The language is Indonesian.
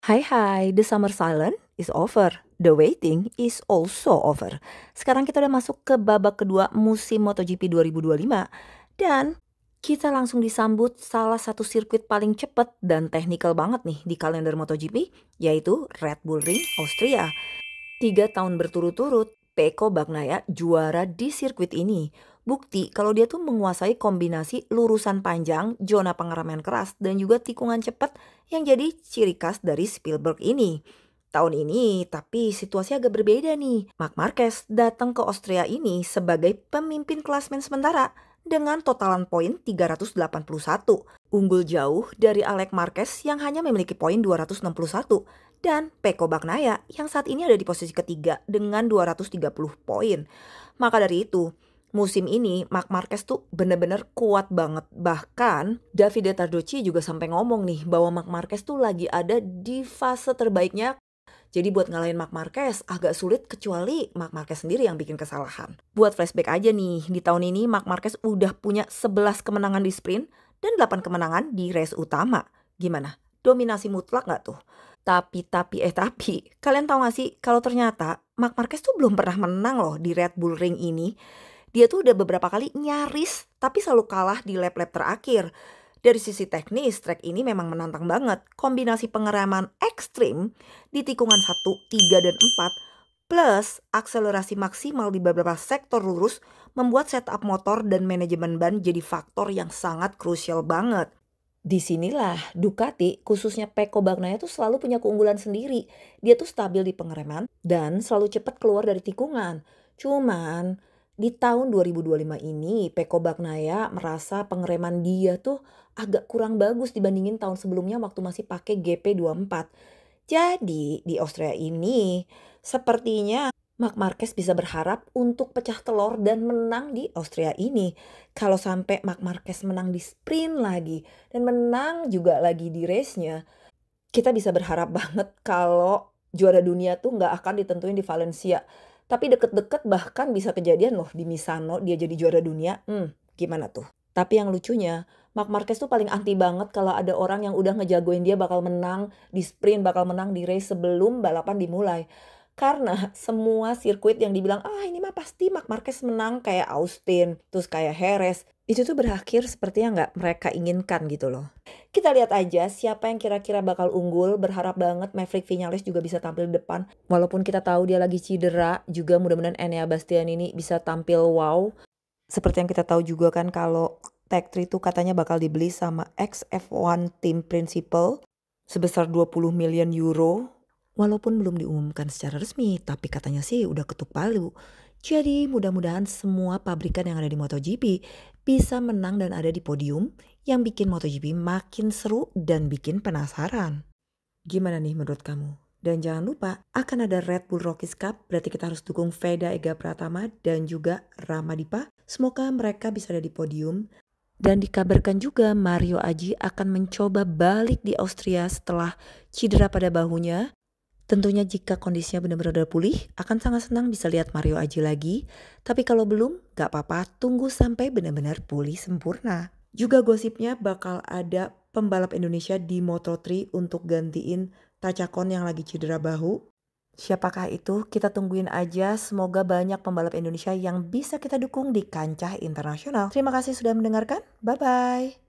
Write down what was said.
Hai hai, the summer silence is over. The waiting is also over. Sekarang kita udah masuk ke babak kedua musim MotoGP 2025 dan kita langsung disambut salah satu sirkuit paling cepat dan teknikal banget nih di kalender MotoGP, yaitu Red Bull Ring, Austria. 3 tahun berturut-turut, Pecco Bagnaia juara di sirkuit ini. Bukti kalau dia tuh menguasai kombinasi lurusan panjang, zona pengereman keras, dan juga tikungan cepat yang jadi ciri khas dari Spielberg ini. Tahun ini, tapi situasi agak berbeda nih. Marc Marquez datang ke Austria ini sebagai pemimpin klasmen sementara dengan totalan poin 381. Unggul jauh dari Alex Marquez yang hanya memiliki poin 261 dan Pecco Bagnaia yang saat ini ada di posisi ketiga dengan 230 poin. Maka dari itu, musim ini Marc Marquez tuh bener-bener kuat banget. Bahkan Davide Tarducci juga sampai ngomong nih bahwa Marc Marquez tuh lagi ada di fase terbaiknya. Jadi buat ngalahin Marc Marquez agak sulit kecuali Marc Marquez sendiri yang bikin kesalahan. Buat flashback aja nih, di tahun ini Marc Marquez udah punya 11 kemenangan di sprint dan 8 kemenangan di race utama. Gimana? Dominasi mutlak gak tuh? Tapi, kalian tahu gak sih kalau ternyata Marc Marquez tuh belum pernah menang loh di Red Bull Ring ini. Dia tuh udah beberapa kali nyaris tapi selalu kalah di lap-lap terakhir. Dari sisi teknis, trek ini memang menantang banget. Kombinasi pengereman ekstrim di tikungan 1, 3, dan 4 plus akselerasi maksimal di beberapa sektor lurus membuat setup motor dan manajemen ban jadi faktor yang sangat krusial banget. Disinilah Ducati, khususnya Pecco Bagnaia tuh selalu punya keunggulan sendiri. Dia tuh stabil di pengereman dan selalu cepat keluar dari tikungan. Cuman di tahun 2025 ini Pecco Bagnaia merasa pengereman dia tuh agak kurang bagus dibandingin tahun sebelumnya waktu masih pakai GP24. Jadi di Austria ini sepertinya Marc Marquez bisa berharap untuk pecah telur dan menang di Austria ini. Kalau sampai Marc Marquez menang di sprint lagi dan menang juga lagi di race-nya, kita bisa berharap banget kalau juara dunia tuh nggak akan ditentuin di Valencia. Tapi deket-deket bahkan bisa kejadian loh di Misano dia jadi juara dunia. Gimana tuh? Tapi yang lucunya, Marc Marquez tuh paling anti banget kalau ada orang yang udah ngejagoin dia bakal menang di sprint, bakal menang di race sebelum balapan dimulai. Karena semua sirkuit yang dibilang, ini mah pasti Marc Marquez menang kayak Austin, terus kayak Jerez, itu tuh berakhir seperti yang nggak mereka inginkan gitu loh. Kita lihat aja siapa yang kira-kira bakal unggul, berharap banget Maverick Vinales juga bisa tampil di depan. Walaupun kita tahu dia lagi cedera, juga mudah-mudahan Enea Bastianini bisa tampil wow. Seperti yang kita tahu juga kan kalau Tech3 itu katanya bakal dibeli sama ex-F1 team principal sebesar 20 million euro. Walaupun belum diumumkan secara resmi, tapi katanya sih udah ketuk palu. Jadi mudah-mudahan semua pabrikan yang ada di MotoGP bisa menang dan ada di podium yang bikin MotoGP makin seru dan bikin penasaran. Gimana nih menurut kamu? Dan jangan lupa akan ada Red Bull Rockies Cup, berarti kita harus dukung Veda Ega Pratama dan juga Ramadipa. Semoga mereka bisa ada di podium. Dan dikabarkan juga Mario Aji akan mencoba balik di Austria setelah cedera pada bahunya. Tentunya jika kondisinya benar-benar udah pulih, akan sangat senang bisa lihat Mario Aji lagi. Tapi kalau belum, gak apa-apa, tunggu sampai benar-benar pulih sempurna. Juga gosipnya bakal ada pembalap Indonesia di Moto3 untuk gantiin Tacakon yang lagi cedera bahu. Siapakah itu? Kita tungguin aja. Semoga banyak pembalap Indonesia yang bisa kita dukung di kancah internasional. Terima kasih sudah mendengarkan. Bye-bye.